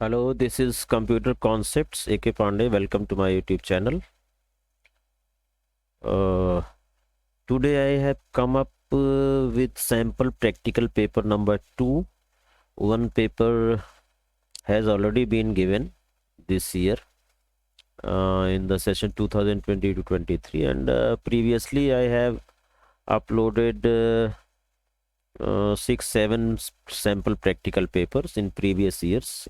Hello, this is Computer Concepts, A.K. Pandey. Welcome to my YouTube channel. Today I have come up with sample practical paper number 2. One paper has already been given this year in the session 2020 to 23, and previously I have uploaded 6-7 sample practical papers in previous years.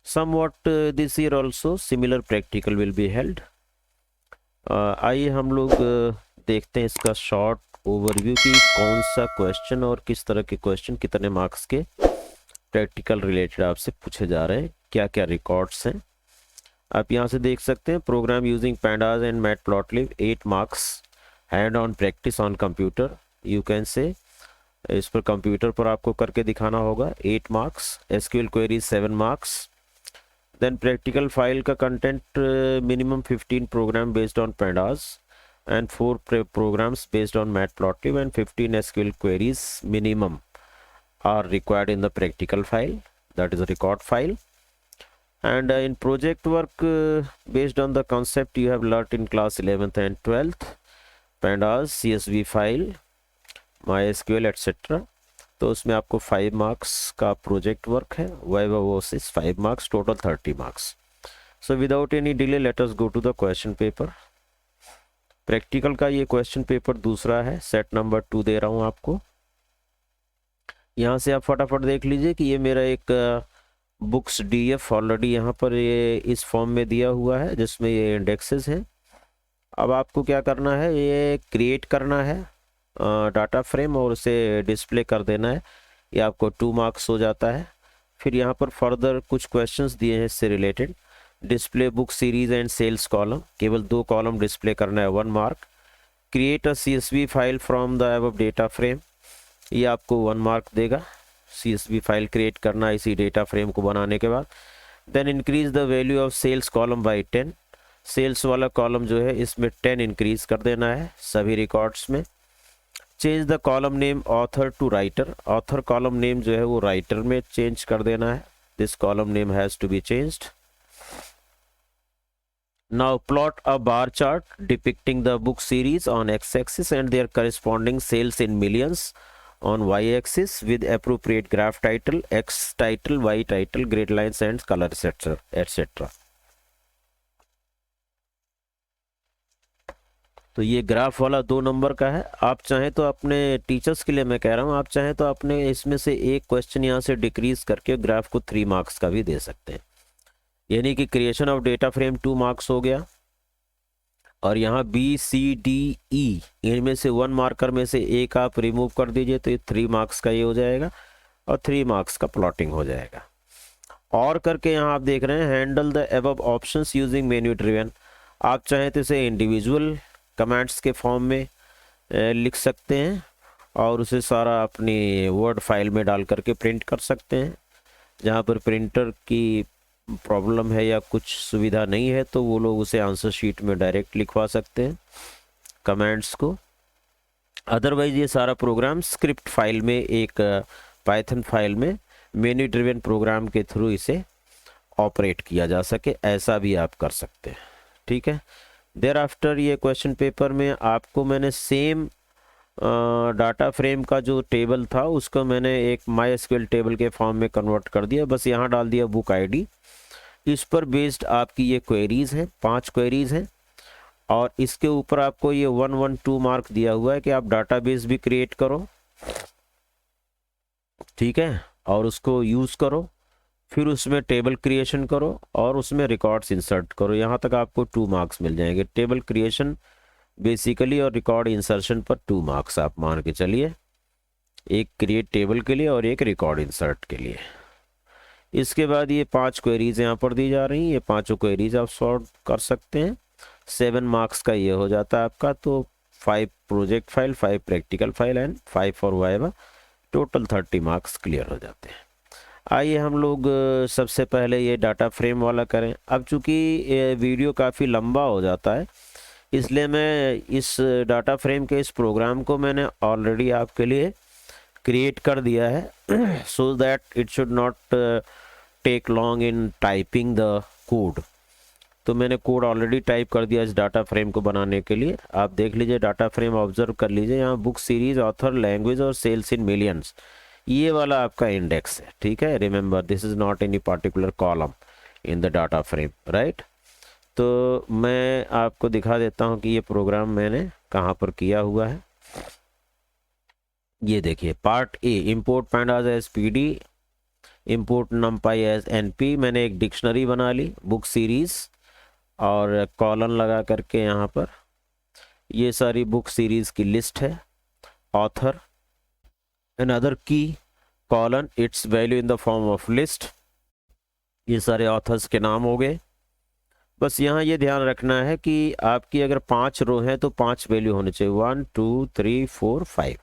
Somewhat this year also similar practical will be held. आइए हम लोग देखते हैं इसका short overview कि कौन सा question और किस तरह के क्वेश्चन कितने मार्क्स के प्रैक्टिकल रिलेटेड आपसे पूछे जा रहे हैं, क्या क्या रिकॉर्ड्स हैं। आप यहाँ से देख सकते हैं program using pandas and matplotlib 8 marks, hand on practice on computer you can say. इस पर कंप्यूटर पर आपको करके दिखाना होगा 8 marks, SQL queries 7 marks. Then practical file का content minimum 15 program based on pandas and 4 programs based on matplotlib and 15 SQL queries minimum are required in the practical file, that is a record file. And in project work based on the concept you have learnt in class 11th and 12th, pandas, CSV file, MySQL etc. तो उसमें आपको 5 marks का project work है, viva voce 5 marks, total 30 marks. So without any delay let us go to the question paper. Practical का ये question paper दूसरा है, set number 2 दे रहा हूँ आपको। यहाँ से आप फटाफट देख लीजिए कि ये मेरा एक बुक्स DF ऑलरेडी यहाँ पर ये इस फॉर्म में दिया हुआ है जिसमें ये इंडेक्सेस हैं। अब आपको क्या करना है, ये क्रिएट करना है डाटा फ्रेम और उसे डिस्प्ले कर देना है। ये आपको 2 मार्क्स हो जाता है। फिर यहाँ पर फर्दर कुछ क्वेश्चंस दिए हैं इससे related. Display book series and sales column, केवल 2 कॉलम डिस्प्ले करना है, 1 mark. Create a CSV file from the above data frame, ये आपको 1 मार्क देगा। CSV फाइल क्रिएट करना इसी डेटा फ्रेम को बनाने के बाद। Then increase the value of sales column by 10, sales वाला कॉलम जो है इसमें 10 इंक्रीज कर देना है सभी रिकॉर्ड्स में। Change the column name author to writer, author column name जो है वो राइटर में चेंज कर देना है। This column name has to be changed. Now plot a bar chart depicting the book series on X axis and their corresponding sales in millions on y-axis with appropriate graph title, x title, y title, grid lines and color etc. तो ये graph वाला 2 number का है। आप चाहें तो अपने teachers के लिए मैं कह रहा हूँ, आप चाहें तो अपने इसमें से एक क्वेश्चन यहाँ से डिक्रीज करके ग्राफ को 3 मार्क्स का भी दे सकते हैं। यानी कि creation of data frame 2 marks हो गया, और यहाँ BCDE इनमें से 1 मार्कर में से एक आप रिमूव कर दीजिए तो ये 3 मार्क्स का ये हो जाएगा और 3 मार्क्स का प्लॉटिंग हो जाएगा। और करके यहाँ आप देख रहे हैं handle the above options using menu driven. आप चाहें तो इसे इंडिविजुअल कमेंट्स के फॉर्म में लिख सकते हैं और उसे सारा अपनी वर्ड फाइल में डाल करके प्रिंट कर सकते हैं। जहाँ पर प्रिंटर की प्रॉब्लम है या कुछ सुविधा नहीं है तो वो लोग उसे आंसर शीट में डायरेक्ट लिखवा सकते हैं कमेंट्स को। अदरवाइज ये सारा प्रोग्राम स्क्रिप्ट फाइल में, एक पाइथन फाइल में मेन्यू ड्रिवन प्रोग्राम के थ्रू इसे ऑपरेट किया जा सके, ऐसा भी आप कर सकते हैं। ठीक है। देयर आफ्टर ये क्वेश्चन पेपर में आपको मैंने सेम डाटा फ्रेम का जो टेबल था उसको मैंने एक MySQL टेबल के फॉर्म में कन्वर्ट कर दिया। बस यहाँ डाल दिया बुक ID। इस पर बेस्ड आपकी ये क्वेरीज हैं, 5 क्वेरीज हैं, और इसके ऊपर आपको ये 112 मार्क दिया हुआ है कि आप डाटाबेस भी क्रिएट करो, ठीक है, और उसको यूज़ करो, फिर उसमें टेबल क्रिएशन करो और उसमें रिकॉर्ड्स इंसर्ट करो। यहाँ तक आपको 2 मार्क्स मिल जाएंगे। टेबल क्रिएशन बेसिकली और रिकॉर्ड इंसर्शन पर 2 मार्क्स आप मान के चलिए, एक क्रिएट टेबल के लिए और एक रिकॉर्ड इंसर्ट के लिए। इसके बाद ये 5 क्वेरीज यहाँ पर दी जा रही हैं, ये 5 क्वेरीज आप सॉल्व कर सकते हैं। 7 मार्क्स का ये हो जाता है आपका। तो 5 project file, 5 practical file and 5 for viva, total 30 marks clear हो जाते हैं। आइए हम लोग सबसे पहले ये डाटा फ्रेम वाला करें। अब चूँकि वीडियो काफ़ी लंबा हो जाता है इसलिए मैं इस डाटा फ्रेम के इस प्रोग्राम को मैंने ऑलरेडी आपके लिए क्रिएट कर दिया है so that it should not take long in typing the code. तो मैंने कोड ऑलरेडी टाइप कर दिया इस डाटा फ्रेम को बनाने के लिए। आप देख लीजिए डाटा फ्रेम, ऑब्जर्व कर लीजिए यहाँ बुक सीरीज, ऑथर, लैंग्वेज और सेल्स इन मिलियंस, ये वाला आपका इंडेक्स है। ठीक है, remember this is not any particular column in the data frame, right. तो मैं आपको दिखा देता हूँ कि ये प्रोग्राम मैंने कहाँ पर किया हुआ है। ये देखिए part A, import pandas as PD, import numpy as NP. मैंने एक डिक्शनरी बना ली बुक सीरीज और कॉलन लगा करके यहाँ पर ये सारी बुक सीरीज की लिस्ट है। ऑथर अनदर की colon, its value in the form of list, ये सारे ऑथर्स के नाम हो गए। बस यहाँ ये ध्यान रखना है कि आपकी अगर 5 रो हैं तो 5 वैल्यू होने चाहिए, 1 2 3 4 5।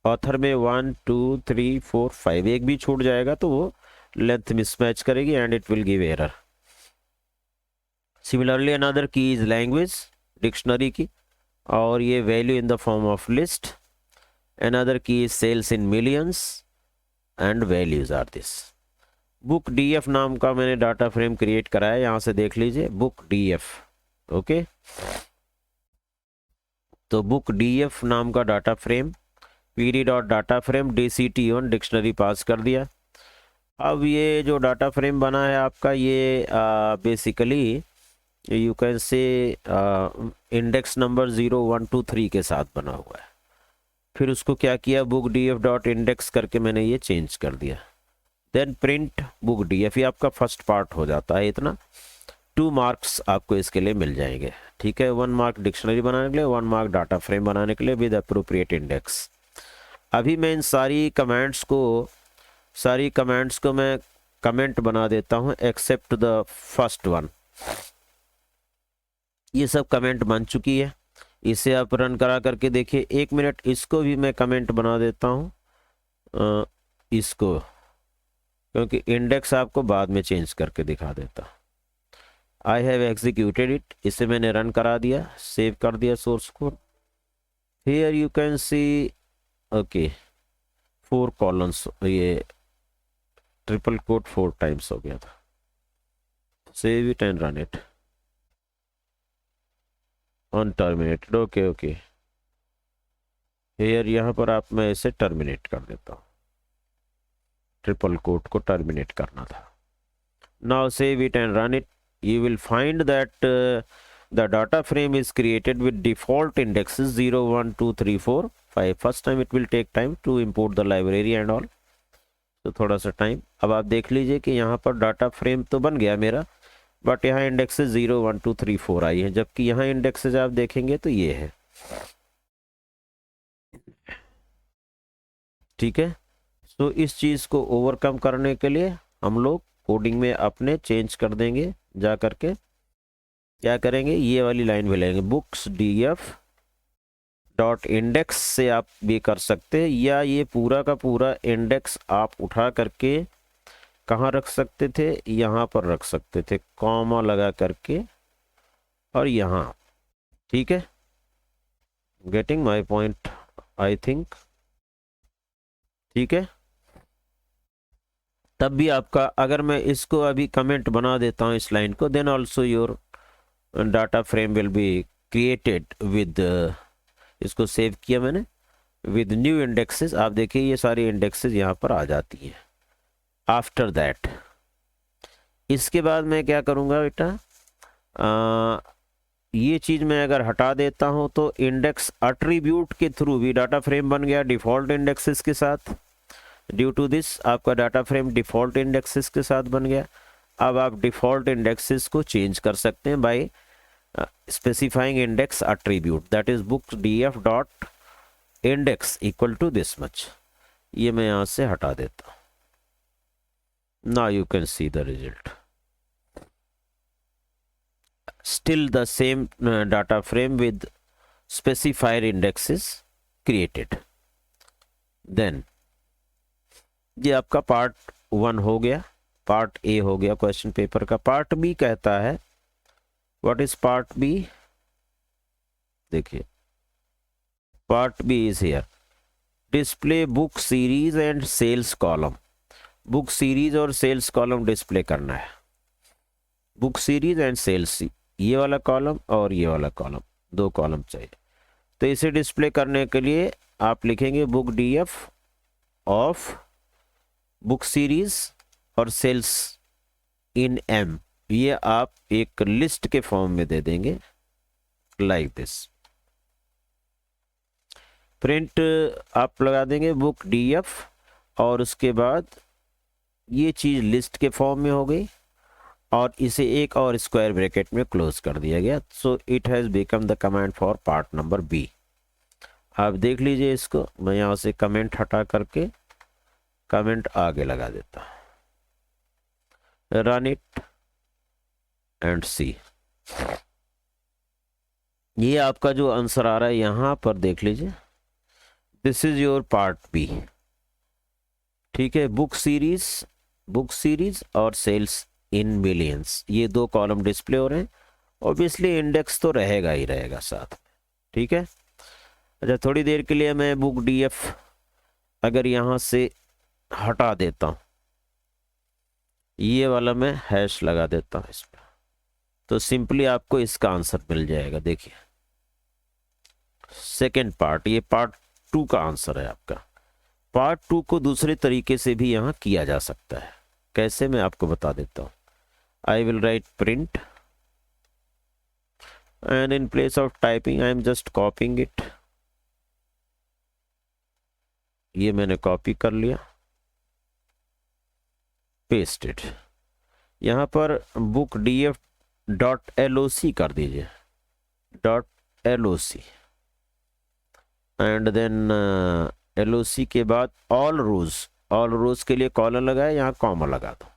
ऑथर में 1 2 3 4 5, एक भी छूट जाएगा तो वो लेंथ मिसमैच करेगी and it will give error. Similarly another key is language, dictionary की, और ये value in the form of list. Another key is sales in millions and values are this. Book DF नाम का मैंने data frame create कराया, यहाँ से देख लीजिए बुक डीएफ। ओके, तो बुक डीएफ नाम का data frame, PD dot data frame DCT1 dictionary pass कर दिया। अब ये जो डाटा फ्रेम बना है आपका, ये बेसिकली यू कैन से इंडेक्स नंबर 0 1 2 3 के साथ बना हुआ है। फिर उसको क्या किया, बुक डीएफ डॉट इंडेक्स करके मैंने ये चेंज कर दिया। देन प्रिंट बुक डीएफ, ये आपका फर्स्ट पार्ट हो जाता है। इतना 2 मार्क्स आपको इसके लिए मिल जाएंगे। ठीक है, 1 मार्क डिक्शनरी बनाने के लिए, 1 मार्क डाटा फ्रेम बनाने के लिए विद अप्रोप्रिएट इंडेक्स। अभी मैं इन सारी कमेंट्स को मैं कमेंट बना देता हूँ एक्सेप्ट द फर्स्ट वन। ये सब कमेंट बन चुकी है, इसे आप रन करा करके देखिए। 1 मिनट, इसको भी मैं कमेंट बना देता हूँ इसको, क्योंकि इंडेक्स आपको बाद में चेंज करके दिखा देता। आई हैव एग्जीक्यूटेड इट, इसे मैंने रन करा दिया, सेव कर दिया source code. Here you can C okay 4 columns, ये ट्रिपल कोट 4 टाइम्स हो गया था। Save it and run it on terminated. Okay okay, here यहाँ पर आप, मैं इसे टर्मिनेट कर देता हूँ, ट्रिपल कोट को टर्मिनेट करना था। Now save it and run it, you will find that the data frame is created with default indexes 0 1 2 3 4 5। first time it will take time to import the library and all, तो थोड़ा सा time. अब आप देख लीजिए कि यहाँ पर डाटा फ्रेम तो बन गया मेरा, बट यहाँ इंडेक्सेस 0 1 2 3 4 आई है, जबकि यहाँ इंडेक्सेस आप देखेंगे तो ये है। ठीक है, तो इस चीज़ को ओवरकम करने के लिए हम लोग कोडिंग में अपने चेंज कर देंगे। जा करके क्या करेंगे, ये वाली लाइन भी लेंगे, बुक्स डीएफ डॉट इंडेक्स से आप भी कर सकते हैं, या ये पूरा का पूरा इंडेक्स आप उठा करके कहाँ रख सकते थे, यहाँ पर रख सकते थे, कॉमा लगा करके और यहाँ। ठीक है, getting my point I think. ठीक है, तब भी आपका, अगर मैं इसको अभी कमेंट बना देता हूँ इस लाइन को, then also your data frame will be created with, इसको सेव किया मैंने, विद न्यू इंडेक्सेस। आप देखिए ये सारी इंडेक्सेस यहाँ पर आ जाती हैं। आफ्टर दैट, इसके बाद मैं क्या करूँगा बेटा, ये चीज़ मैं अगर हटा देता हूँ तो इंडेक्स अट्रीब्यूट के थ्रू भी डाटा फ्रेम बन गया डिफ़ॉल्ट इंडेक्सेस के साथ। ड्यू टू दिस आपका डाटा फ्रेम डिफ़ॉल्ट इंडेक्सेस के साथ बन गया। अब आप डिफ़ॉल्ट इंडेक्सेस को चेंज कर सकते हैं by specifying index attribute, that is books DF dot index equal to this much. ये मैं यहाँ से हटा देता हूँ। Now you can see the result, still the same data frame with specifier indexes created। then ये आपका पार्ट 1 हो गया, पार्ट ए हो गया क्वेश्चन पेपर का। पार्ट बी कहता है, व्हाट इज पार्ट बी, देखिए part B is here, display book series and sales column, book series और सेल्स कॉलम डिस्प्ले करना है। बुक सीरीज एंड सेल्स, ये वाला कॉलम और ये वाला कॉलम, दो कॉलम चाहिए। तो इसे डिस्प्ले करने के लिए आप लिखेंगे book DF of book series और सेल्स इन एम, ये आप एक लिस्ट के फॉर्म में दे देंगे लाइक दिस। प्रिंट आप लगा देंगे बुक डीएफ और उसके बाद ये चीज़ लिस्ट के फॉर्म में हो गई और इसे एक और स्क्वायर ब्रैकेट में क्लोज कर दिया गया। So it has become the command for part number B. आप देख लीजिए इसको, मैं यहाँ से कमेंट हटा करके कमेंट आगे लगा देता हूँ, रन इट एंड सी। ये आपका जो आंसर आ रहा है यहाँ पर देख लीजिए, this is your part B. ठीक है, बुक सीरीज और सेल्स इन मिलियंस, ये दो कॉलम डिस्प्ले हो रहे हैं। ऑब्वियसली इंडेक्स तो रहेगा ही रहेगा साथ में। ठीक है, अच्छा थोड़ी देर के लिए मैं बुक डीएफ अगर यहाँ से हटा देता हूँ, ये वाला मैं हैश लगा देता हूँ इस पर, तो सिंपली आपको इसका आंसर मिल जाएगा। देखिए सेकेंड पार्ट, ये पार्ट 2 का आंसर है आपका। पार्ट 2 को दूसरे तरीके से भी यहाँ किया जा सकता है, कैसे मैं आपको बता देता हूँ। I will write print and in place of typing I am just copying it. ये मैंने कॉपी कर लिया, पेस्टेड। यहाँ पर बुक डीएफ डॉट LOC कर दीजिए, dot LOC and then LOC के बाद ऑल रोज के लिए कॉलम लगाए, यहाँ कॉमा लगा दो।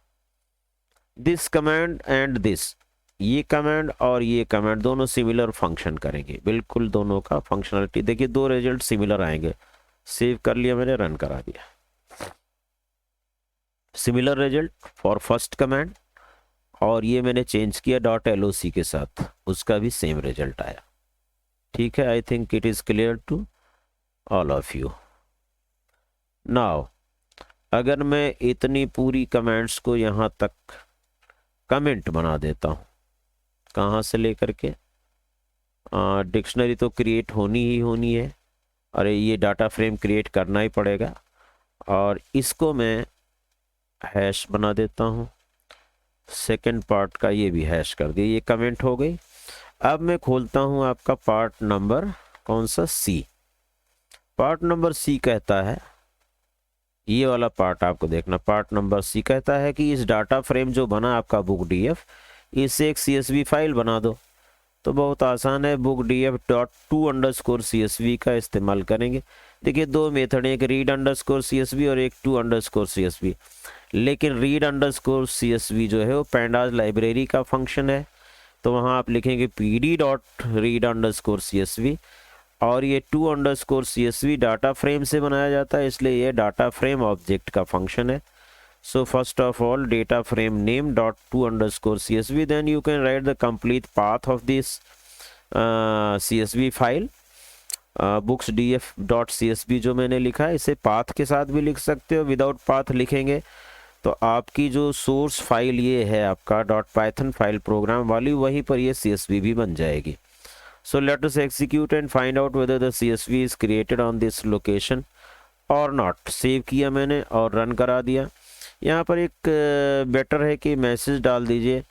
दिस कमांड एंड दिस, ये कमांड और ये कमांड दोनों सिमिलर फंक्शन करेंगे, बिल्कुल दोनों का फंक्शनलिटी। देखिए दो रिजल्ट सिमिलर आएंगे। सेव कर लिया मैंने, रन करा दिया। Similar result for first command, और ये मैंने चेंज किया डॉट LOC के साथ, उसका भी सेम रिजल्ट आया। ठीक है, I think it is clear to all of you. Now अगर मैं इतनी पूरी कमेंट्स को यहाँ तक कमेंट बना देता हूँ, कहाँ से लेकर के, डिक्शनरी तो क्रिएट होनी ही होनी है, अरे ये डाटा फ्रेम क्रिएट करना ही पड़ेगा, और इसको मैं हैश बना देता हूँ। सेकंड पार्ट का ये भी हैश कर दिया, ये कमेंट हो गई। अब मैं खोलता हूँ आपका पार्ट नंबर कौन सा, C। पार्ट नंबर C कहता है, ये वाला पार्ट आपको देखना, पार्ट नंबर C कहता है कि इस डाटा फ्रेम जो बना आपका बुक डीएफ, इससे एक CSV फाइल बना दो। तो बहुत आसान है, बुक डीएफ डॉट to_CSV का इस्तेमाल करेंगे। देखिए दो मेथड है, एक read_CSV और एक to_CSV। लेकिन read_CSV जो है वो pandas लाइब्रेरी का फंक्शन है, तो वहाँ आप लिखेंगे pd.read_CSV, और ये to_CSV डाटा फ्रेम से बनाया जाता है, इसलिए ये डाटा फ्रेम ऑब्जेक्ट का फंक्शन है। So first of all, data frame name dot to_CSV, then you can write the complete path of this CSV file, books_df.csv जो मैंने लिखा है, इसे पाथ के साथ भी लिख सकते हो। विदाउट पाथ लिखेंगे तो आपकी जो सोर्स फाइल ये है आपका .python फाइल प्रोग्राम वाली, वहीं पर ये CSV भी बन जाएगी। So let us execute and find out whether the CSV is created on this location or not। Save किया मैंने और रन करा दिया। यहाँ पर एक बेटर है कि मैसेज डाल दीजिए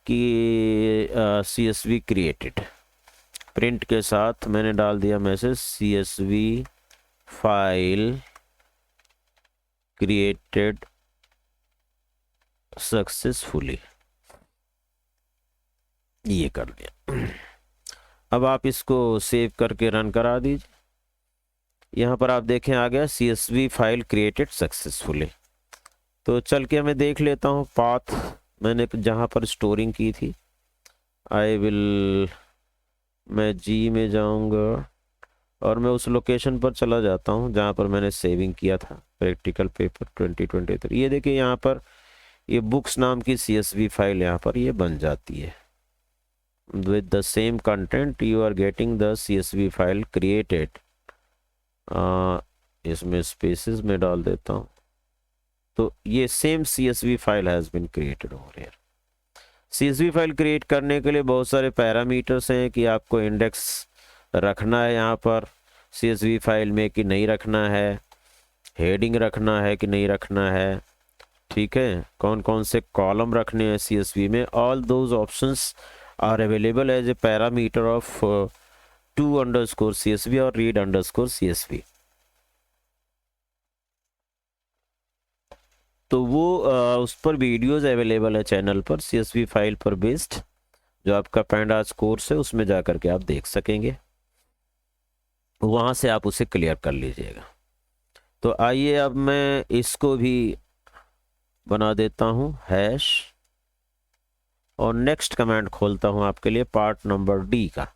कि CSV क्रिएटेड, प्रिंट के साथ मैंने डाल दिया message CSV file created successfully, ये कर दिया। अब आप इसको सेव करके रन करा दीजिए। यहाँ पर आप देखें आ गया CSV फाइल क्रिएटेड सक्सेसफुली। तो चल के मैं देख लेता हूँ पाथ मैंने जहाँ पर स्टोरिंग की थी। मैं G में जाऊँगा और मैं उस लोकेशन पर चला जाता हूँ जहाँ पर मैंने सेविंग किया था, प्रैक्टिकल पेपर 2023। ये देखिए यहाँ पर ये बुक्स नाम की CSV फाइल यहाँ पर ये बन जाती है। with the same content you are getting the CSV file created इसमें स्पेसेस में डाल देता हूँ। तो ये same CSV file has been created over here. CSV file create करने के लिए बहुत सारे पैरामीटर्स हैं कि आपको इंडेक्स रखना है यहाँ पर CSV फाइल में कि नहीं रखना है, हेडिंग रखना है कि नहीं रखना है, ठीक है, कौन कौन से कॉलम रखने हैं CSV में। All those options are available as a parameter of to_CSV और read_CSV। तो वो उस पर वीडियोस अवेलेबल है चैनल पर CSV फाइल पर बेस्ड, जो आपका पैंडास कोर्स है उसमें जा करके आप देख सकेंगे, वहाँ से आप उसे क्लियर कर लीजिएगा। तो आइए अब मैं इसको भी बना देता हूँ हैश और नेक्स्ट कमांड खोलता हूँ आपके लिए पार्ट नंबर D का,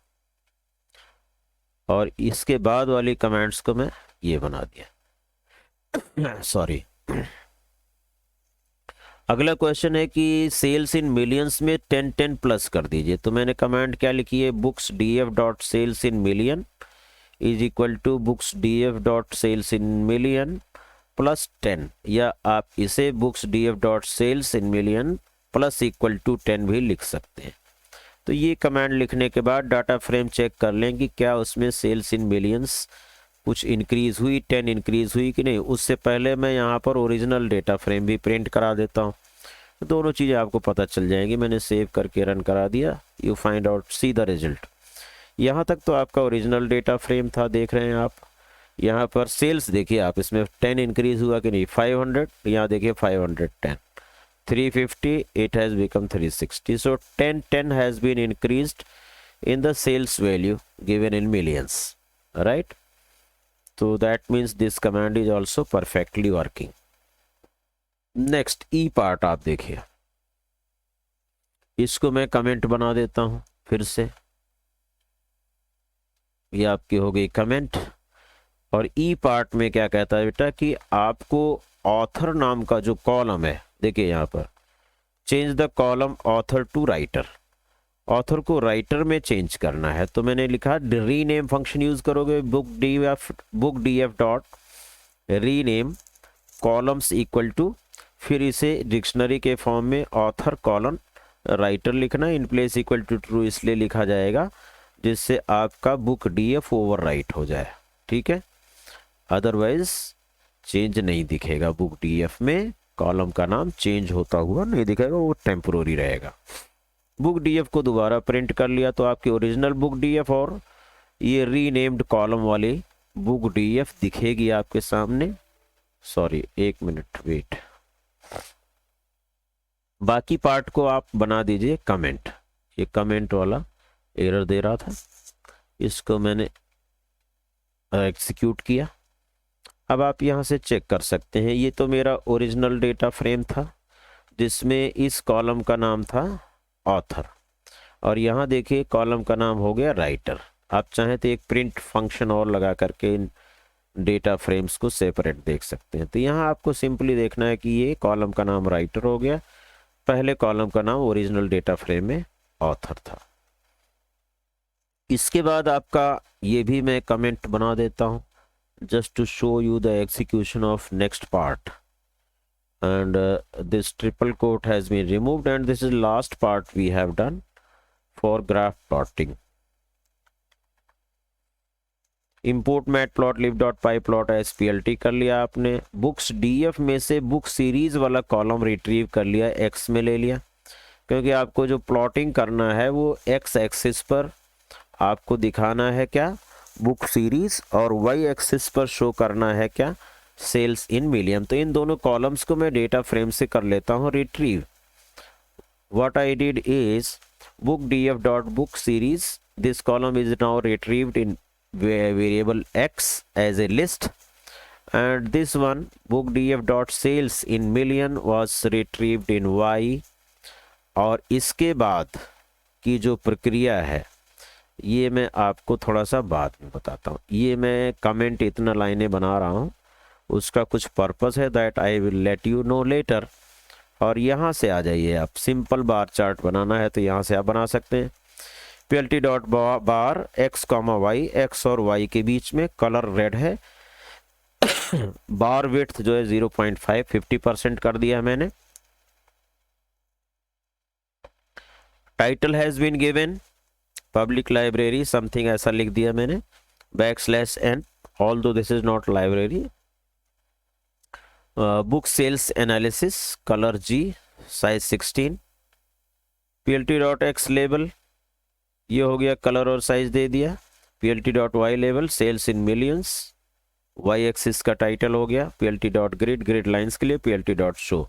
और इसके बाद वाली कमांड्स को मैं ये बना दिया सॉरी। अगला क्वेश्चन है कि सेल्स इन मिलियंस में 10 प्लस कर दीजिए। तो मैंने कमांड क्या लिखी है, books DF dot sales in million is equal to books DF dot sales in million plus 10, या आप इसे books DF dot sales in million plus equal to 10 भी लिख सकते हैं। तो ये कमांड लिखने के बाद डाटा फ्रेम चेक कर लें कि क्या उसमें सेल्स इन मिलियंस कुछ इंक्रीज़ हुई, 10 इंक्रीज़ हुई कि नहीं। उससे पहले मैं यहाँ पर ओरिजिनल डेटा फ्रेम भी प्रिंट करा देता हूँ, तो दोनों चीज़ें आपको पता चल जाएंगी। मैंने सेव करके रन करा दिया, you find out C the result. यहाँ तक तो आपका ओरिजिनल डेटा फ्रेम था, देख रहे हैं आप। यहाँ पर सेल्स देखिए आप, इसमें 10 इंक्रीज़ हुआ कि नहीं, 500, यहाँ देखिए 510, 350, it has become 360. So 10 has been increased in the sales value given in millions, right? So that means this command is also perfectly working. Next E part आप देखिए, इसको मैं कमेंट बना देता हूं फिर से, ये आपकी हो गई कमेंट। और E पार्ट में क्या कहता है बेटा कि आपको ऑथर नाम का जो कॉलम है, देखिए यहाँ पर change the column author to writer, author को राइटर में चेंज करना है। तो मैंने लिखा रीनेम फंक्शन यूज करोगे, book DF dot rename columns equal to, फिर इसे डिक्शनरी के फॉर्म में ऑथर कॉलन राइटर लिखना, in place equal to true इसलिए लिखा जाएगा जिससे आपका बुक DF ओवरराइट हो जाए, ठीक है। अदरवाइज चेंज नहीं दिखेगा, बुक DF में कॉलम का नाम चेंज होता हुआ नहीं दिखेगा, वो टेम्पोररी रहेगा। बुक DF को दोबारा प्रिंट कर लिया तो आपकी ओरिजिनल बुक DF और ये रीनेम्ड कॉलम वाली बुक DF दिखेगी आपके सामने। सॉरी, एक मिनट वेट, बाकी पार्ट को आप बना दीजिए कमेंट। ये कमेंट वाला एरर दे रहा था, इसको मैंने एग्जीक्यूट किया। अब आप यहाँ से चेक कर सकते हैं, ये तो मेरा ओरिजिनल डेटा फ्रेम था जिसमें इस कॉलम का नाम था ऑथर, और यहाँ देखिए कॉलम का नाम हो गया राइटर। आप चाहें तो एक प्रिंट फंक्शन और लगा करके इन डेटा फ्रेम्स को सेपरेट देख सकते हैं। तो यहाँ आपको सिंपली देखना है कि ये कॉलम का नाम राइटर हो गया, पहले कॉलम का नाम ओरिजिनल डेटा फ्रेम में ऑथर था। इसके बाद आपका ये भी मैं कमेंट बना देता हूँ just to show you the execution of next part, and this triple quote has been removed, and this is last part we have done for graph plotting. import matplotlib.pyplot SPLT कर लिया आपने। Books DF में से book series वाला column retrieve कर लिया, X में ले लिया, क्योंकि आपको जो प्लॉटिंग करना है वो X एक्सिस पर आपको दिखाना है क्या, बुक सीरीज, और Y एक्सिस पर शो करना है क्या, सेल्स इन मिलियन। तो इन दोनों कॉलम्स को मैं डेटा फ्रेम से कर लेता हूँ retrieve. What I did is book DF dot book series, this column is now retrieved in variable X as a list, and this one book DF dot sales in million was retrieved in Y। और इसके बाद की जो प्रक्रिया है ये मैं आपको थोड़ा सा बाद में बताता हूँ। ये मैं कमेंट इतना लाइनें बना रहा हूँ, उसका कुछ पर्पस है, that I will let you know later. और यहाँ से आ जाइए आप, सिंपल बार चार्ट बनाना है तो यहाँ से आप बना सकते हैं। PLT डॉट बार X, Y, X और Y के बीच में कलर रेड है बार विड्थ जो है 0.5 50% कर दिया मैंने। Title has been given public library something ऐसा लिख दिया मैंने, \n, although this is not library. Book sales analysis, colour G, size 16, plt.x label, ये हो गया, कलर और साइज दे दिया। plt.y label, sales in millions, y axis का टाइटल हो गया। plt.grid, ग्रिड लाइंस के लिए plt.show।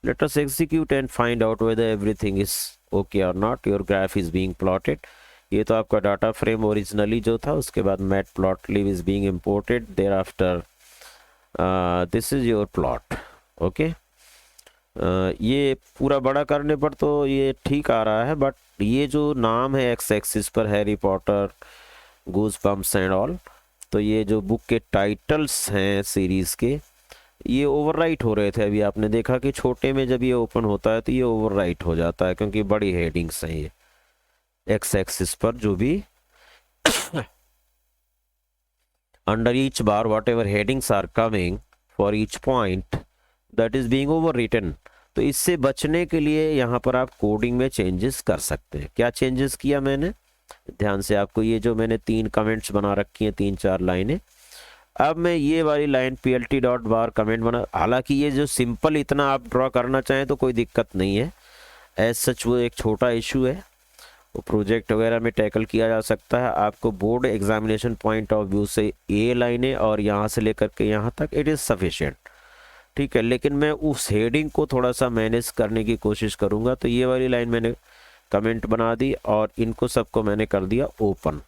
let us execute and find out whether everything is okay or not, your graph is being plotted। ये तो आपका डाटा फ्रेम ओरिजिनली जो था, उसके बाद matplotlib is being imported, thereafter this is your plot। Okay, ये पूरा बड़ा करने पर तो ये ठीक आ रहा है, बट ये जो नाम है एक्स एक्सिस पर, Harry Potter, goose bumps and all, तो ये जो बुक के टाइटल्स हैं सीरीज़ के, ये ओवरराइट हो रहे थे। अभी आपने देखा कि छोटे में जब ये ओपन होता है तो ये ओवरराइट हो जाता है, क्योंकि बड़ी हेडिंग्स हैं ये एक्स एक्सिस पर जो भी under each bar whatever headings are coming for each point that is being overwritten. तो इससे बचने के लिए यहाँ पर आप कोडिंग में चेंजेस कर सकते हैं। क्या चेंजेस किया मैंने, ध्यान से आपको, ये जो मैंने 3 कमेंट्स बना रखी हैं, 3-4 लाइनें, अब मैं ये वाली लाइन plt.bar कमेंट बना, हालांकि ये जो सिंपल इतना आप ड्रॉ करना चाहें तो कोई दिक्कत नहीं है, एज सच वो एक छोटा इशू है, वो प्रोजेक्ट वगैरह में टैकल किया जा सकता है। आपको board examination point of view से ये लाइनें और यहाँ से लेकर के यहाँ तक इट इज़ सफिशिएंट, ठीक है। लेकिन मैं उस हेडिंग को थोड़ा सा मैनेज करने की कोशिश करूँगा। तो ये वाली लाइन मैंने कमेंट बना दी और इनको सबको मैंने कर दिया ओपन,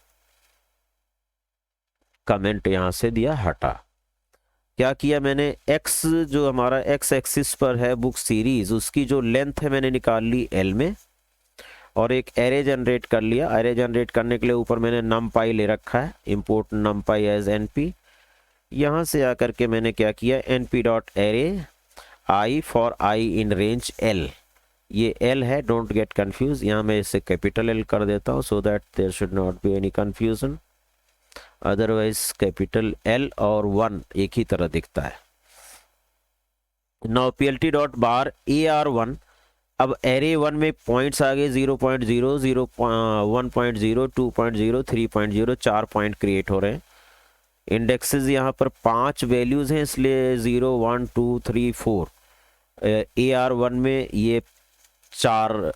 कमेंट यहाँ से दिया हटा। क्या किया मैंने, एक्स जो हमारा एक्स एक्सिस पर है बुक सीरीज, उसकी जो लेंथ है मैंने निकाल ली L में, और एक एरे जनरेट कर लिया। एरे जनरेट करने के लिए ऊपर मैंने numpy ले रखा है, इंपोर्ट numpy एज np। यहाँ से आकर के मैंने क्या किया, np.array i for i in range L, ये L है, डोंट गेट कंफ्यूज। यहाँ मैं इसे कैपिटल L कर देता हूँ so that there should not be any confusion, otherwise capital L और 1 एक ही तरह दिखता है। नाउ plt.bar AR1, अब एरे 1 में पॉइंट्स आ गए 0.0, 0, 1.0, 2.0, 3.0, 4 पॉइंट क्रिएट हो रहे हैं। इंडेक्सेस यहाँ पर 5 वैल्यूज़ हैं, इसलिए 0, 1, 2, 3, 4। AR1 में ये 4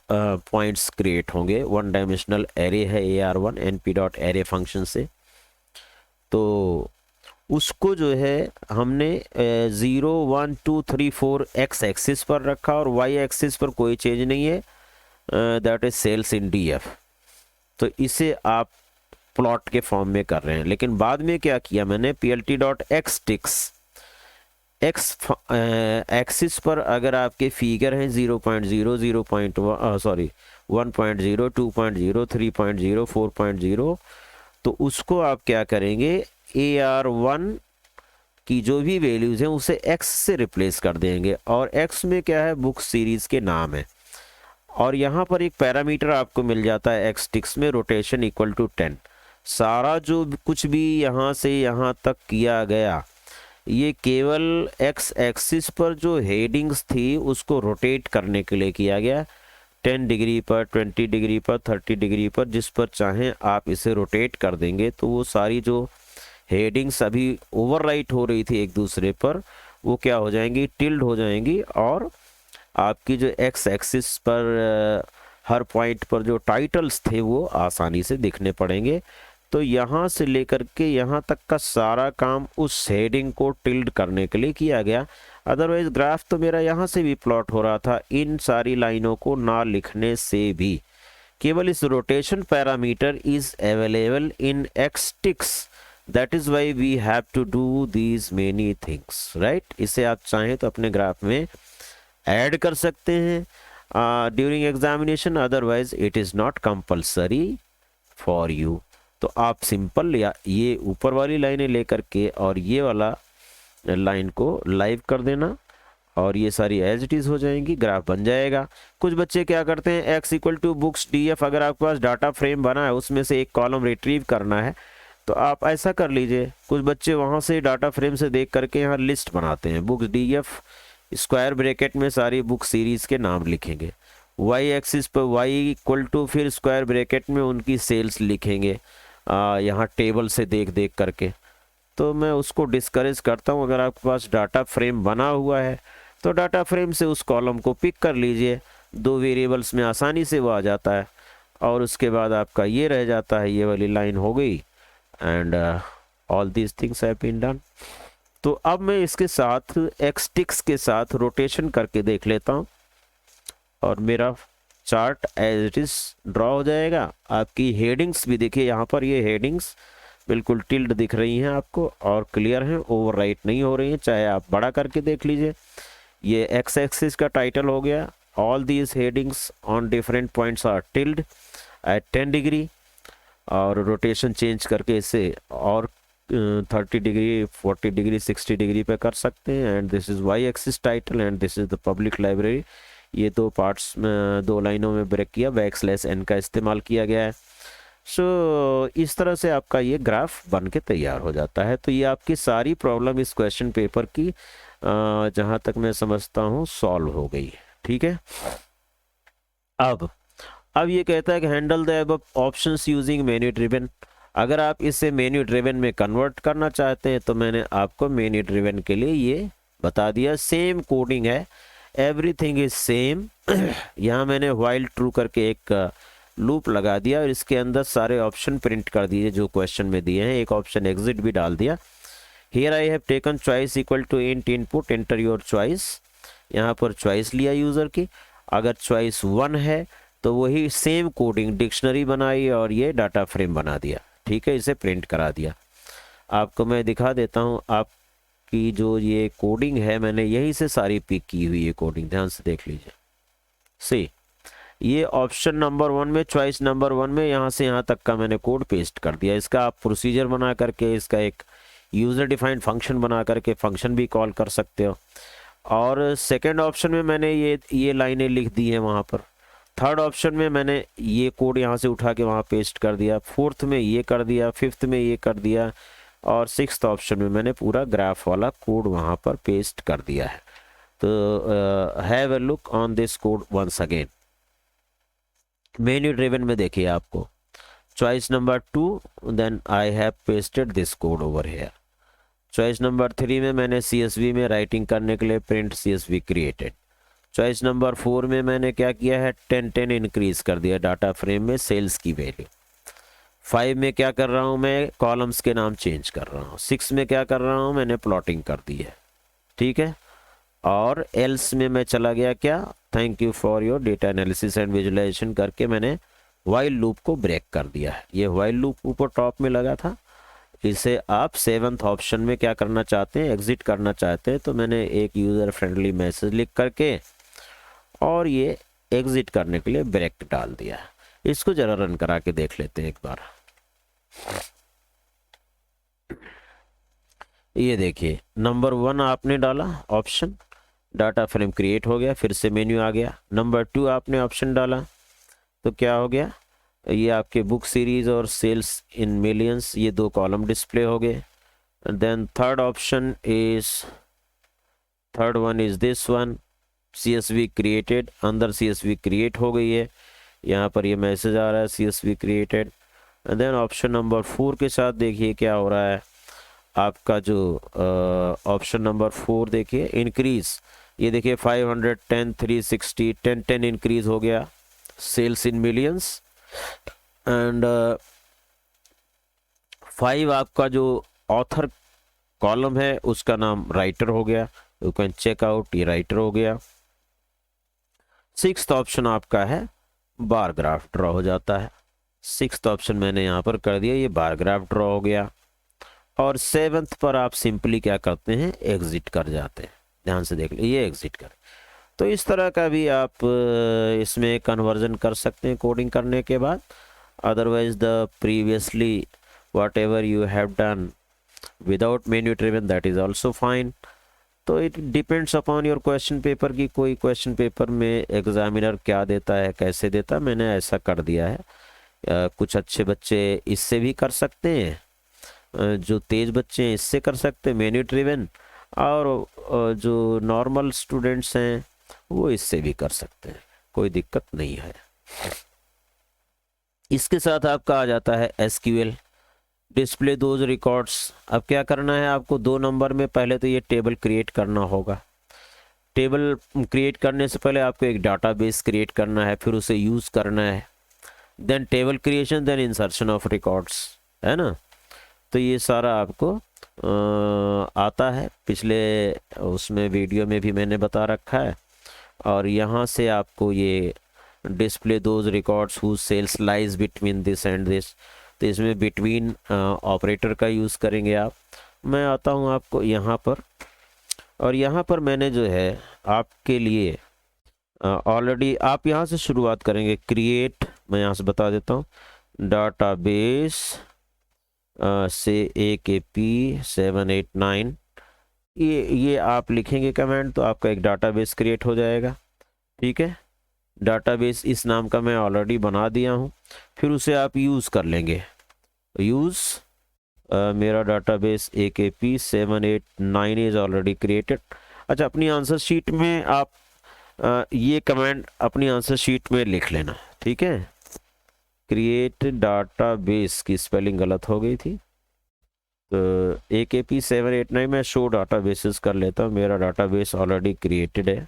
पॉइंट्स क्रिएट होंगे। 1 डायमेंशनल एरे है AR1 np.array फंक्शन से। तो उसको जो है हमने 0, 1, 2, 3, 4 एक्स एक्सिस पर रखा और वाई एक्सिस पर कोई चेंज नहीं है, that is sales in DF। तो इसे आप प्लॉट के फॉर्म में कर रहे हैं। लेकिन बाद में क्या किया मैंने, plt.xticks, एक्स एक्सिस पर अगर आपके फिगर हैं 0.0, 0.1 सॉरी 1.0, 2.0, 3.0, 4.0, तो उसको आप क्या करेंगे, AR1 की जो भी वैल्यूज़ हैं उसे X से रिप्लेस कर देंगे। और X में क्या है, बुक सीरीज़ के नाम है। और यहाँ पर एक पैरामीटर आपको मिल जाता है xticks में, रोटेशन इक्वल टू 10। सारा जो कुछ भी यहाँ से यहाँ तक किया गया, ये केवल X एक्सिस पर जो हेडिंग्स थी उसको रोटेट करने के लिए किया गया। 10 डिग्री पर, 20 डिग्री पर, 30 डिग्री पर, जिस पर चाहें आप इसे रोटेट कर देंगे तो वो सारी जो हेडिंग्स अभी ओवरराइट हो रही थी एक दूसरे पर, वो क्या हो जाएंगी, टिल्ड हो जाएंगी, और आपकी जो एक्स एक्सिस पर हर पॉइंट पर जो टाइटल्स थे वो आसानी से दिखने पड़ेंगे। तो यहाँ से लेकर के यहाँ तक का सारा काम उस हेडिंग को टिल्ड करने के लिए किया गया। अदरवाइज ग्राफ तो मेरा यहाँ से भी प्लॉट हो रहा था, इन सारी लाइनों को ना लिखने से भी। केवल इस rotation parameter is available in xticks, that is why we have to do these many things, right. इसे आप चाहें तो अपने ग्राफ में ऐड कर सकते हैं during examination, otherwise it is not compulsory for you. तो आप सिंपल या ये ऊपर वाली लाइनें लेकर के और ये वाला लाइन को लाइव कर देना और ये सारी एज इट इज़ हो जाएंगी, ग्राफ बन जाएगा। कुछ बच्चे क्या करते हैं, x equal to books DF, अगर आपके पास डाटा फ्रेम बना है उसमें से एक कॉलम रिट्रीव करना है तो आप ऐसा कर लीजिए, कुछ बच्चे वहाँ से डाटा फ्रेम से देख करके यहाँ लिस्ट बनाते हैं, बुक्स डीएफ स्क्वायर ब्रैकेट में सारी बुक सीरीज़ के नाम लिखेंगे, वाई एक्सिस पर वाई इक्वल टू फिर स्क्वायर ब्रैकेट में उनकी सेल्स लिखेंगे यहाँ टेबल से देख देख करके। तो मैं उसको डिस्करेज करता हूँ। अगर आपके पास डाटा फ्रेम बना हुआ है तो डाटा फ्रेम से उस कॉलम को पिक कर लीजिए, 2 वेरिएबल्स में आसानी से वो आ जाता है, और उसके बाद आपका ये रह जाता है, ये वाली लाइन हो गई, and all these things have been done. तो अब मैं इसके साथ एक्सटिक्स के साथ रोटेशन करके देख लेता हूँ और मेरा chart as it is draw हो जाएगा। आपकी हेडिंग्स भी देखिए, यहाँ पर ये हेडिंग्स बिल्कुल टिल्ड दिख रही हैं आपको और क्लियर हैं, ओवरराइट नहीं हो रही हैं, चाहे आप बड़ा करके देख लीजिए। ये एक्स एक्सिस का टाइटल हो गया, all these headings on different points are tilted at 10 degree, और रोटेशन चेंज करके इसे और 30 डिग्री 40 डिग्री 60 डिग्री पे कर सकते हैं। And this is why axis title and this is the public library. ये 2 पार्ट्स में 2 लाइनों में ब्रेक किया, \n का इस्तेमाल किया गया है। सो इस तरह से आपका ये ग्राफ बन के तैयार हो जाता है। तो ये आपकी सारी प्रॉब्लम इस क्वेश्चन पेपर की जहाँ तक मैं समझता हूँ सॉल्व हो गई। ठीक है, अब ये कहता है कि handle the above options using menu driven. अगर आप इसे मेन्यू ड्रिवन में कन्वर्ट करना चाहते हैं तो मैंने आपको मेन्यू ड्रिवन के लिए ये बता दिया। सेम कोडिंग है, एवरीथिंग इज सेम। यहाँ मैंने व्हाइल ट्रू करके एक लूप लगा दिया और इसके अंदर सारे ऑप्शन प्रिंट कर दिए जो क्वेश्चन में दिए हैं। एक ऑप्शन एग्जिट भी डाल दिया। Here I have taken choice equal to int input, enter your choice. यहाँ पर चॉइस लिया यूज़र की। अगर चॉइस 1 है तो वही सेम कोडिंग डिक्शनरी बनाई और ये डाटा फ्रेम बना दिया। ठीक है, इसे प्रिंट करा दिया। आपको मैं दिखा देता हूँ, आपकी जो ये कोडिंग है मैंने यहीं से सारी पिक की हुई है कोडिंग, ध्यान से देख लीजिए। सी ये ऑप्शन नंबर 1 में, चॉइस नंबर 1 में यहाँ से यहाँ तक का मैंने कोड पेस्ट कर दिया। इसका आप प्रोसीजर बना करके इसका एक यूज़र डिफाइंड फंक्शन बना करके फंक्शन भी कॉल कर सकते हो। और सेकंड ऑप्शन में मैंने ये लाइनें लिख दी हैं वहाँ पर। थर्ड ऑप्शन में मैंने ये कोड यहाँ से उठा के वहाँ पेस्ट कर दिया। फोर्थ में ये कर दिया, फिफ्थ में ये कर दिया, और सिक्स्थ ऑप्शन में मैंने पूरा ग्राफ वाला कोड वहाँ पर पेस्ट कर दिया है। तो have a look on this code once again. Menu driven में देखिए आपको choice number 2, then I have pasted this code over here. Choice number 3 में मैंने CSV में राइटिंग करने के लिए print CSV created. Choice number 4 में मैंने क्या किया है, 10 इंक्रीज कर दिया डाटा फ्रेम में सेल्स की वैल्यू। 5 में क्या कर रहा हूँ मैं, कॉलम्स के नाम चेंज कर रहा हूँ। 6 में क्या कर रहा हूँ, मैंने प्लॉटिंग कर दी है। ठीक है, और एल्स में मैं चला गया क्या, thank you for your data analysis and visualisation करके मैंने व्हाइल लूप को ब्रेक कर दिया है। ये व्हाइल लूप ऊपर टॉप में लगा था, इसे आप 7th ऑप्शन में क्या करना चाहते हैं, एग्जिट करना चाहते हैं। तो मैंने एक यूज़र फ्रेंडली मैसेज लिख करके और ये एग्जिट करने के लिए ब्रेक डाल दिया। इसको जरा रन करा के देख लेते हैं एक बार। ये देखिए नंबर 1 आपने डाला ऑप्शन, डाटा फ्रेम क्रिएट हो गया, फिर से मेन्यू आ गया। नंबर 2 आपने ऑप्शन डाला तो क्या हो गया, ये आपके बुक सीरीज और सेल्स इन मिलियंस, ये 2 कॉलम डिस्प्ले हो गए। Then third one is this one, CSV created, अंदर CSV क्रिएट हो गई है। यहाँ पर ये मैसेज आ रहा है CSV created. And then option number 4 के साथ देखिए क्या हो रहा है, आपका जो ऑप्शन नंबर 4 देखिए इंक्रीज, ये देखिए 510 360 10 इंक्रीज हो गया सेल्स इन मिलियंस। एंड 5 आपका जो ऑथर कॉलम है उसका नाम राइटर हो गया, यू कैन चेक आउट, ये राइटर हो गया। 6th ऑप्शन आपका है बार ग्राफ ड्रॉ हो जाता है। 6th ऑप्शन मैंने यहाँ पर कर दिया, ये बार ग्राफ ड्रॉ हो गया। और 7th पर आप सिंपली क्या करते हैं, एग्जिट कर जाते हैं। ध्यान से देख लीजिए, ये एग्जिट कर। तो इस तरह का भी आप इसमें कन्वर्जन कर सकते हैं कोडिंग करने के बाद। Otherwise the previously whatever you have done without menu driven that is also fine. तो it depends upon your question paper की कोई क्वेश्चन पेपर में एग्जामिनर क्या देता है, कैसे देता है, मैंने ऐसा कर दिया है। कुछ अच्छे बच्चे इससे भी कर सकते हैं जो तेज़ बच्चे हैं इससे कर सकते हैं मेन्यू ड्रिवन, और जो नॉर्मल स्टूडेंट्स हैं वो इससे भी कर सकते हैं, कोई दिक्कत नहीं है। इसके साथ आपका आ जाता है एसक्यूएल, डिस्प्ले दोज रिकॉर्ड्स। अब क्या करना है आपको, 2 नंबर में पहले तो ये टेबल क्रिएट करना होगा। टेबल क्रिएट करने से पहले आपको एक डाटाबेस क्रिएट करना है, फिर उसे यूज़ करना है, then table creation, then insertion of records, है ना। तो ये सारा आपको आता है, पिछले उसमें वीडियो में भी मैंने बता रखा है। और यहाँ से आपको ये display those records whose sales lies between this and this, तो इसमें बिटवीन ऑपरेटर का यूज़ करेंगे आप। मैं आता हूँ आपको यहाँ पर, और यहाँ पर मैंने जो है आपके लिए ऑलरेडी, आप यहाँ से शुरुआत करेंगे क्रिएट, मैं यहाँ से बता देता हूँ, डाटाबेस से AKP 789, ये आप लिखेंगे कमेंट तो आपका एक डाटाबेस क्रिएट हो जाएगा। ठीक है, डाटाबेस इस नाम का मैं ऑलरेडी बना दिया हूँ, फिर उसे आप यूज़ कर लेंगे। यूज़ मेरा database AKP 789 is already created. अच्छा, अपनी आंसर शीट में आप ये कमेंट अपनी आंसर शीट में लिख लेना, ठीक है। क्रिएट डाटाबेस की स्पेलिंग गलत हो गई थी, तो AKP 789 में शो डाटाबेसेस कर लेता हूँ, मेरा डाटाबेस ऑलरेडी क्रिएटेड है।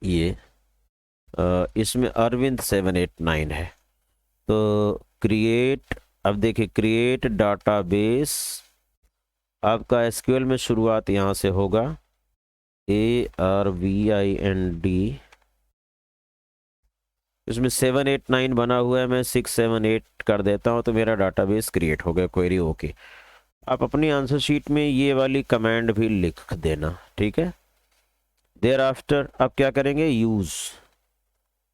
ये इसमें अरविंद 789 है, तो क्रिएट, अब देखिए क्रिएट डाटाबेस, आपका SQL में शुरुआत यहाँ से होगा, ARVIND, इसमें 789 बना हुआ है, मैं 678 कर देता हूँ तो मेरा डाटाबेस क्रिएट हो गया, क्वेरी ओके। आप अपनी आंसर शीट में ये वाली कमांड भी लिख देना, ठीक है। देयर आफ्टर आप क्या करेंगे,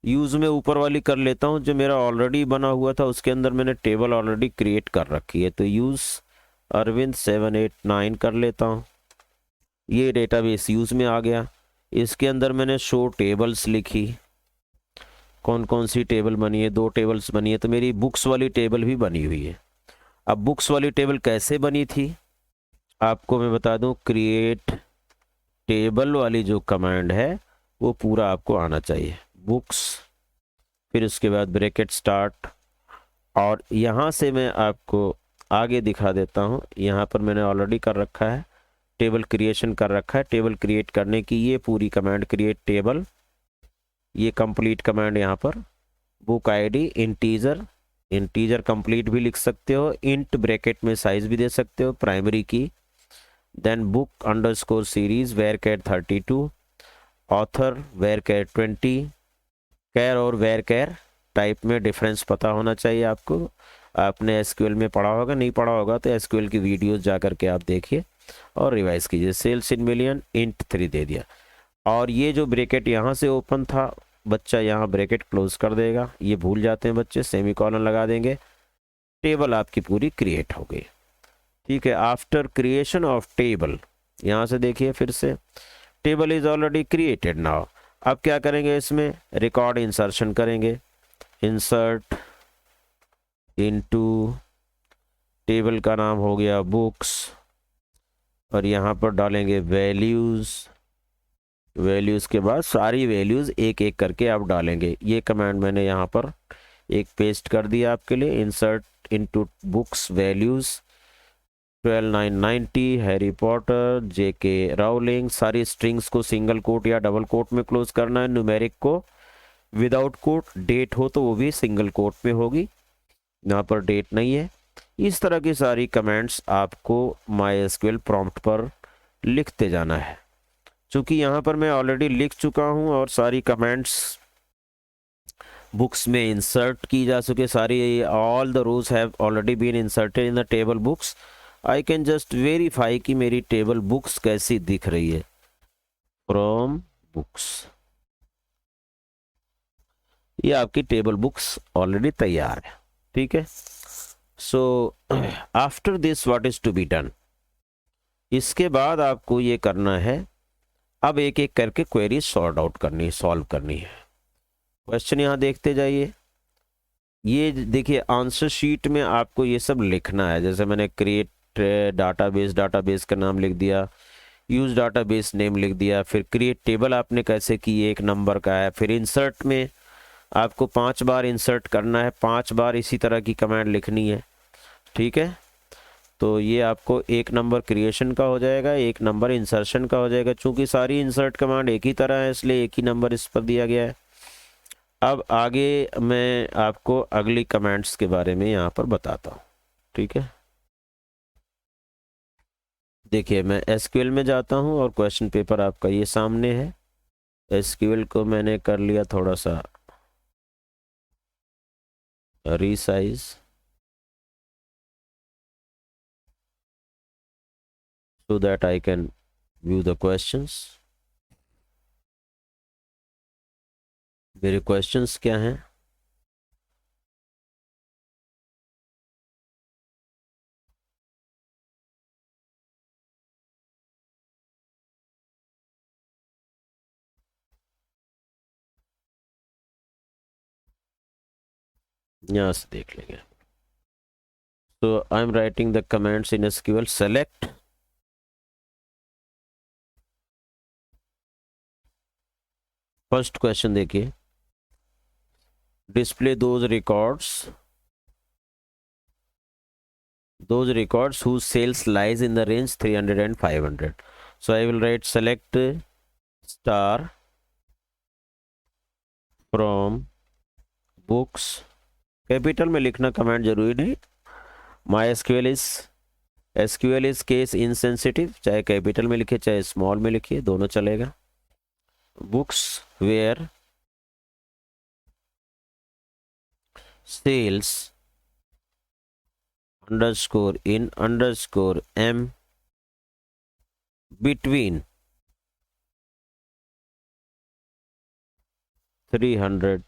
यूज़ में ऊपर वाली कर लेता हूँ, जो मेरा ऑलरेडी बना हुआ था उसके अंदर मैंने टेबल ऑलरेडी क्रिएट कर रखी है, तो यूज़ अरविंद 789 कर लेता हूँ। ये डेटाबेस यूज़ में आ गया, इसके अंदर मैंने शो टेबल्स लिखी, कौन कौन सी टेबल बनी है, 2 टेबल्स बनी है, तो मेरी बुक्स वाली टेबल भी बनी हुई है। अब बुक्स वाली टेबल कैसे बनी थी आपको मैं बता दूं, क्रिएट टेबल वाली जो कमांड है वो पूरा आपको आना चाहिए, बुक्स, फिर उसके बाद ब्रैकेट स्टार्ट, और यहाँ से मैं आपको आगे दिखा देता हूँ। यहाँ पर मैंने ऑलरेडी कर रखा है, टेबल क्रिएशन कर रखा है। टेबल क्रिएट करने की ये पूरी कमांड, क्रिएट टेबल, ये कंप्लीट कमांड, यहाँ पर बुक आईडी इंटीजर कंप्लीट भी लिख सकते हो, इंट ब्रैकेट में साइज भी दे सकते हो, primary key, then book underscore series varchar 32, author varchar 20, char और वेरकैर टाइप में डिफरेंस पता होना चाहिए आपको। आपने एसक्यूएल में पढ़ा होगा, नहीं पढ़ा होगा तो एसक्यूएल की वीडियोस जा करके आप देखिए और रिवाइज कीजिए। सेल्स इन मिलियन इंट 3 दे दिया, और ये जो ब्रैकेट यहाँ से ओपन था, बच्चा यहाँ ब्रैकेट क्लोज कर देगा, ये भूल जाते हैं बच्चे, सेमीकोलन लगा देंगे, टेबल आपकी पूरी क्रिएट हो गई। ठीक है, आफ्टर क्रिएशन ऑफ टेबल, यहाँ से देखिए फिर से, table is already created now. अब क्या करेंगे, इसमें रिकॉर्ड इंसर्शन करेंगे, इंसर्ट इनटू, टेबल का नाम हो गया बुक्स, और यहाँ पर डालेंगे वैल्यूज़ के बाद सारी वैल्यूज़ एक एक करके आप डालेंगे। ये कमांड मैंने यहाँ पर एक पेस्ट कर दिया आपके लिए, insert into books values 12990 Harry Potter JK Rowling, सारी स्ट्रिंग्स को सिंगल कोट या डबल कोट में क्लोज करना है, न्यूमेरिक को विदाउट कोट, डेट हो तो वो भी सिंगल कोट में होगी, यहाँ पर डेट नहीं है। इस तरह की सारी कमेंट्स आपको MySQL प्रॉम्प्ट पर लिखते जाना है। चूँकि यहाँ पर मैं ऑलरेडी लिख चुका हूँ और सारी कमेंट्स बुक्स में इंसर्ट की जा चुके, सारी all the rows have already been inserted in the table books. I can just verify कि मेरी टेबल बुक्स कैसी दिख रही है, फ्रॉम बुक्स, ये आपकी टेबल बुक्स ऑलरेडी तैयार है। ठीक है, so after this what is to be done, इसके बाद आपको ये करना है, अब एक एक करके क्वेरी सॉल्व करनी है। क्वेश्चन यहाँ देखते जाइए, ये देखिए आंसर शीट में आपको ये सब लिखना है, जैसे मैंने क्रिएट डाटाबेस, डाटाबेस का नाम लिख दिया, यूज डाटाबेस नेम लिख दिया, फिर क्रिएट टेबल आपने कैसे की, एक नंबर का है, फिर इंसर्ट में आपको 5 बार इंसर्ट करना है, 5 बार इसी तरह की कमांड लिखनी है, ठीक है। तो ये आपको 1 नंबर क्रिएशन का हो जाएगा, 1 नंबर इंसर्शन का हो जाएगा। चूंकि सारी इंसर्ट कमांड एक ही तरह है इसलिए एक ही नंबर इस पर दिया गया है। अब आगे मैं आपको अगली कमांड्स के बारे में यहाँ पर बताता हूँ, ठीक है। देखिए मैं एसक्यूएल में जाता हूँ और क्वेश्चन पेपर आपका ये सामने है। एसक्यूएल को मैंने कर लिया थोड़ा सा resize, so that I can view the questions। मेरे क्वेश्चंस क्या हैं? यहाँ से देख लेंगे। So I'm writing the commands in SQL. Select first question, देखिए display those records whose sales lies in the range 300 and 500. So I will write select star from books, capital में लिखना कमांड जरूरी नहीं। SQL is केस इनसेंसिटिव, चाहे capital में लिखे चाहे small में लिखिए, दोनों चलेगा। Books where sales underscore in underscore m between 300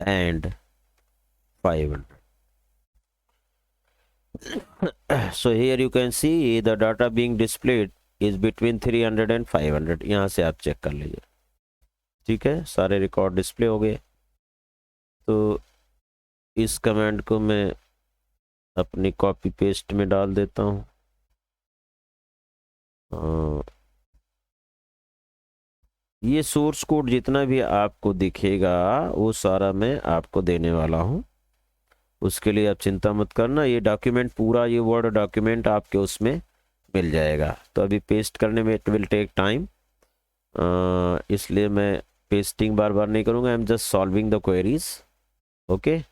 and 500. So here you can see the data being displayed is between 300 and 500। यहाँ से आप चेक कर लीजिए, ठीक है, सारे रिकॉर्ड डिस्प्ले हो गए। तो इस कमांड को मैं अपनी कॉपी पेस्ट में डाल देता हूँ। ये सोर्स कोड जितना भी आपको दिखेगा वो सारा मैं आपको देने वाला हूँ, उसके लिए आप चिंता मत करना। ये डॉक्यूमेंट पूरा, ये वर्ड डॉक्यूमेंट आपके उसमें मिल जाएगा। तो अभी पेस्ट करने में इट विल टेक टाइम, इसलिए मैं पेस्टिंग बार बार नहीं करूँगा। I am just solving the queries, okay.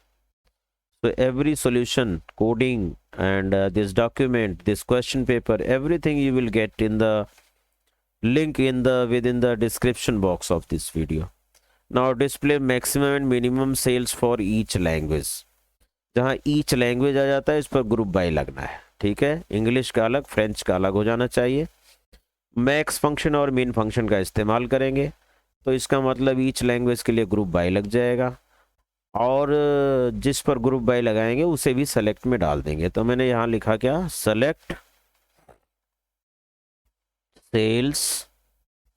So every solution, coding and this document, this question paper, everything you will get in the link within the description box of this video. Now display maximum and minimum sales for each language। जहाँ each language आ जाता है इस पर group by लगना है, ठीक है। English का अलग, फ्रेंच का अलग हो जाना चाहिए। मैक्स फंक्शन और मिन फंक्शन का इस्तेमाल करेंगे तो इसका मतलब ईच लैंग्वेज के लिए ग्रुप बाय लग जाएगा, और जिस पर ग्रुप बाय लगाएंगे उसे भी सेलेक्ट में डाल देंगे। तो मैंने यहाँ लिखा क्या, सेलेक्ट सेल्स,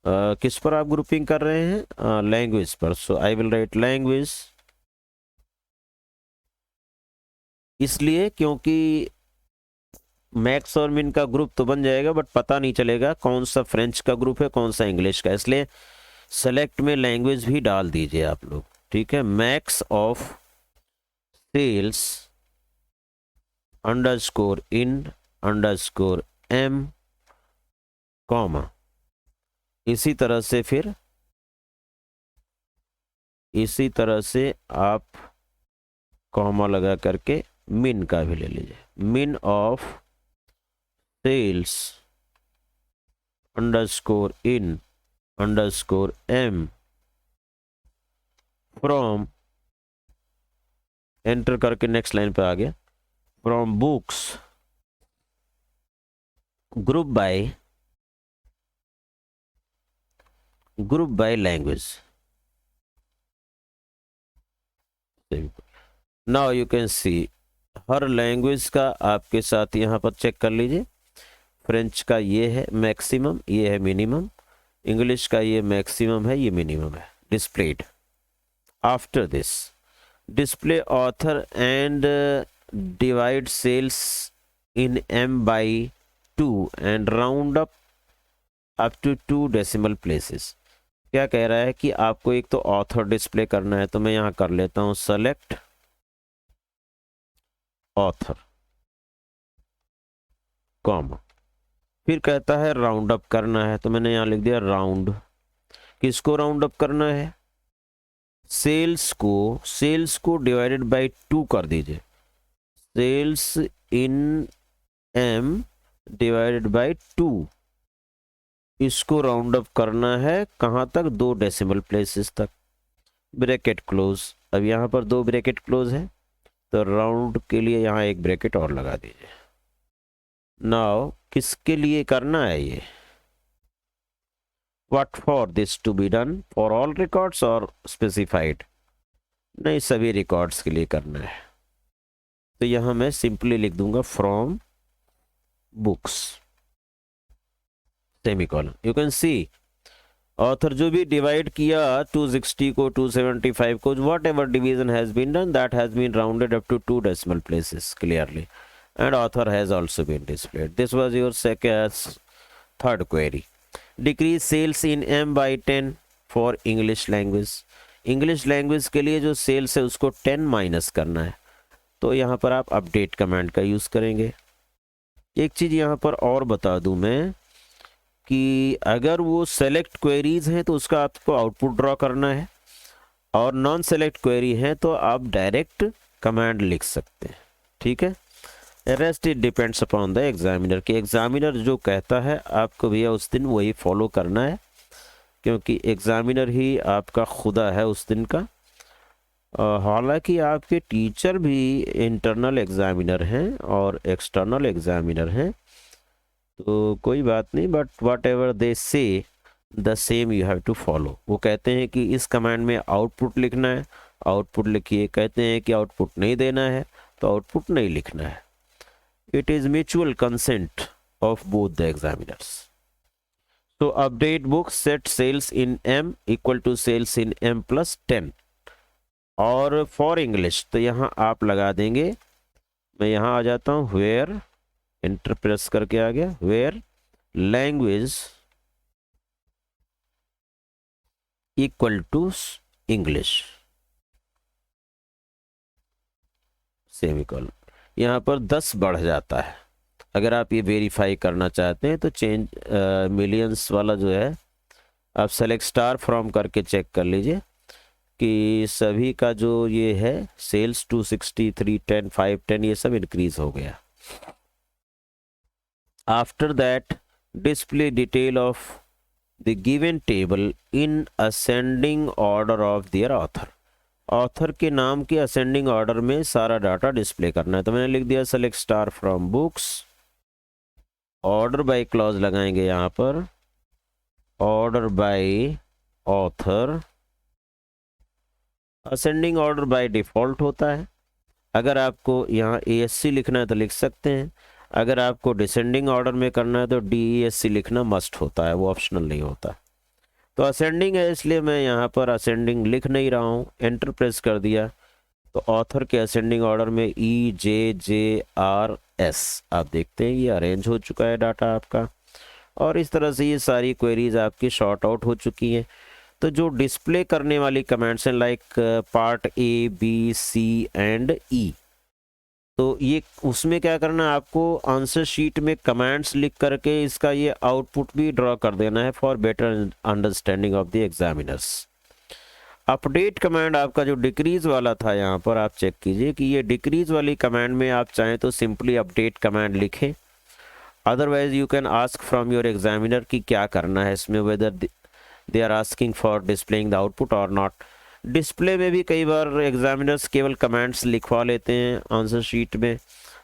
किस पर आप ग्रुपिंग कर रहे हैं, लैंग्वेज पर। सो आई विल राइट लैंग्वेज, इसलिए क्योंकि मैक्स और मिन का ग्रुप तो बन जाएगा बट पता नहीं चलेगा कौन सा फ्रेंच का ग्रुप है कौन सा इंग्लिश का, इसलिए सेलेक्ट में लैंग्वेज भी डाल दीजिए आप लोग, ठीक है। Max of sales underscore in underscore M comma, इसी तरह से आप कॉमा लगा करके मिन का भी ले लीजिए। Min of sales underscore in underscore M from, enter करके नेक्स्ट लाइन पे आ गया, from books group by language. Now you can see हर लैंग्वेज का आपके साथ यहाँ पर चेक कर लीजिए। फ्रेंच का ये है मैक्सिमम, ये है मिनिमम, इंग्लिश का ये मैक्सिमम है, ये मिनिमम है, displayed. After this display author and divide sales in m by 2 and round up to 2 decimal places. क्या कह रहा है कि आपको एक तो ऑथर डिस्प्ले करना है, तो मैं यहाँ कर लेता हूँ सेलेक्ट ऑथर कॉमा, फिर कहता है राउंड अप करना है, तो मैंने यहाँ लिख दिया राउंड। किसको राउंड अप करना है? सेल्स को डिवाइडेड बाय 2 कर दीजिए। Sales in m divided by 2, इसको राउंड अप करना है कहाँ तक? 2 डेसिमल प्लेसेस तक। Bracket close. अब यहाँ पर 2 ब्रैकेट क्लोज है, तो राउंड के लिए यहाँ एक ब्रैकेट और लगा दीजिए। नाउ किसके लिए करना है ये? What for this to be done? For all records और स्पेसिफाइड? नहीं, सभी रिकॉर्ड्स के लिए करना है। तो यहाँ मैं सिंपली लिख दूंगा from books semicolon. You can see author जो भी डिवाइड किया 260 को 275 को, whatever division has been done that has been rounded up to 2 decimal places clearly, and author has also been displayed. This was your third query. Decrease sales in m by 10 for English language. English language के लिए जो sales है उसको 10 minus करना है, तो यहाँ पर आप अपडेट कमांड का यूज़ करेंगे। एक चीज़ यहाँ पर और बता दूँ मैं कि अगर वो सेलेक्ट क्वेरीज हैं तो उसका आपको आउटपुट ड्रॉ करना है, और नॉन सेलेक्ट क्वेरी हैं तो आप डायरेक्ट कमांड लिख सकते हैं। ठीक है, rest it depends upon the examiner, कि एग्जामिनर जो कहता है आपको भैया उस दिन वही फॉलो करना है, क्योंकि एग्जामिनर ही आपका खुदा है उस दिन का। हालांकि आपके टीचर भी इंटरनल एग्जामिनर हैं और एक्सटर्नल एग्जामिनर हैं, तो कोई बात नहीं, but what ever they say the same you have to follow. वो कहते हैं कि इस कमांड में आउटपुट लिखना है, आउटपुट लिखिए। कहते हैं कि आउटपुट नहीं देना है, तो आउटपुट नहीं लिखना है। It is mutual consent of both the examiners. So update book set sales in m equal to sales in m plus 10। और for English तो यहाँ आप लगा देंगे, मैं यहाँ आ जाता हूँ, where enter प्रेस करके आ गया, where language equal to English semicolon. यहाँ पर 10 बढ़ जाता है। अगर आप ये वेरीफाई करना चाहते हैं तो चेंज मिलियंस वाला जो है आप सेलेक्ट स्टार फ्रॉम करके चेक कर लीजिए कि सभी का जो ये है सेल्स 260, 310, 510 ये सब इंक्रीज हो गया। After that display detail of the given table in ascending order of their author. Author के नाम के असेंडिंग ऑर्डर में सारा डाटा डिस्प्ले करना है, तो मैंने लिख दिया select star from books, order by clause लगाएंगे यहाँ पर, order by author. Ascending order by default होता है, अगर आपको यहाँ ASC लिखना है तो लिख सकते हैं, अगर आपको डिसेंडिंग ऑर्डर में करना है तो DESC लिखना मस्ट होता है, वो ऑप्शनल नहीं होता। तो असेंडिंग है इसलिए मैं यहाँ पर असेंडिंग लिख नहीं रहा हूँ, एंटर प्रेस कर दिया तो ऑथर के असेंडिंग ऑर्डर में EJJRS आप देखते हैं ये अरेंज हो चुका है डाटा आपका, और इस तरह से ये सारी क्वेरीज आपकी शॉर्ट आउट हो चुकी हैं। तो जो डिस्प्ले करने वाली कमेंट्स हैं like part A, B, C and E, तो ये उसमें क्या करना है आपको आंसर शीट में कमेंट्स लिख करके इसका ये आउटपुट भी ड्रॉ कर देना है for better understanding of the examiners. Update command आपका जो डिक्रीज वाला था यहाँ पर आप चेक कीजिए कि ये डिक्रीज वाली कमांड में आप चाहें तो सिंपली अपडेट कमांड लिखें, otherwise you can ask from your examiner कि क्या करना है इसमें, whether they are asking for displaying the output और नॉट। डिस्प्ले में भी कई बार एग्जामिनर्स केवल कमेंट्स लिखवा लेते हैं आंसर शीट में,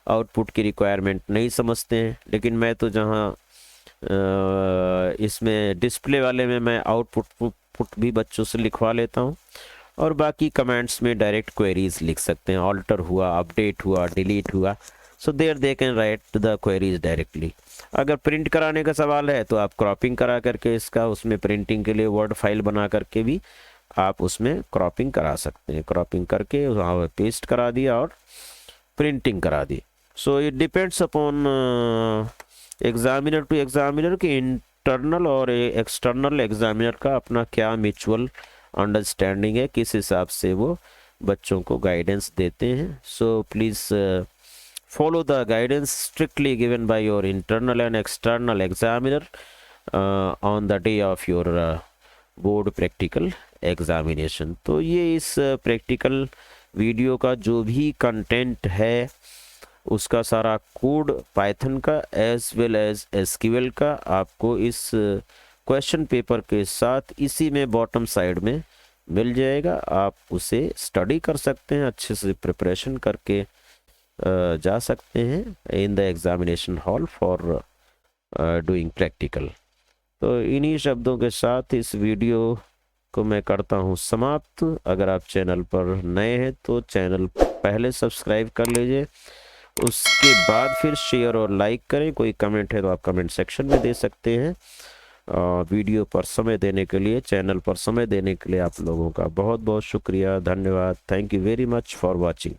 आउटपुट की रिक्वायरमेंट नहीं समझते हैं, लेकिन मैं तो जहां इसमें डिस्प्ले वाले में मैं आउटपुट भी बच्चों से लिखवा लेता हूं, और बाकी कमेंट्स में डायरेक्ट क्वेरीज लिख सकते हैं, ऑल्टर हुआ, अपडेट हुआ, डिलीट हुआ, so there they can write the queries directly. अगर प्रिंट कराने का सवाल है तो आप क्रॉपिंग करा करके इसका उसमें प्रिंटिंग के लिए वर्ड फाइल बना करके भी आप उसमें क्रॉपिंग करा सकते हैं, क्रॉपिंग करके वहाँ पेस्ट करा दिया और प्रिंटिंग करा दी। So it depends upon examiner to examiner कि इंटरनल और एक्सटर्नल एग्जामिनर का अपना क्या म्यूचुअल अंडरस्टैंडिंग है, किस हिसाब से वो बच्चों को गाइडेंस देते हैं। So please follow the guidance strictly given by your internal and external examiner on the day of your board practical examination। तो ये इस प्रैक्टिकल वीडियो का जो भी कंटेंट है उसका सारा कोड पाइथन का एज वेल एज एसक्यूएल का आपको इस क्वेश्चन पेपर के साथ इसी में बॉटम साइड में मिल जाएगा। आप उसे स्टडी कर सकते हैं, अच्छे से प्रिपरेशन करके जा सकते हैं in the examination hall for doing practical. तो इन्हीं शब्दों के साथ इस वीडियो को मैं करता हूँ समाप्त। अगर आप चैनल पर नए हैं तो चैनल पहले सब्सक्राइब कर लीजिए, उसके बाद फिर शेयर और लाइक करें। कोई कमेंट है तो आप कमेंट सेक्शन में दे सकते हैं। वीडियो पर समय देने के लिए, चैनल पर समय देने के लिए आप लोगों का बहुत बहुत शुक्रिया, धन्यवाद। Thank you very much for watching.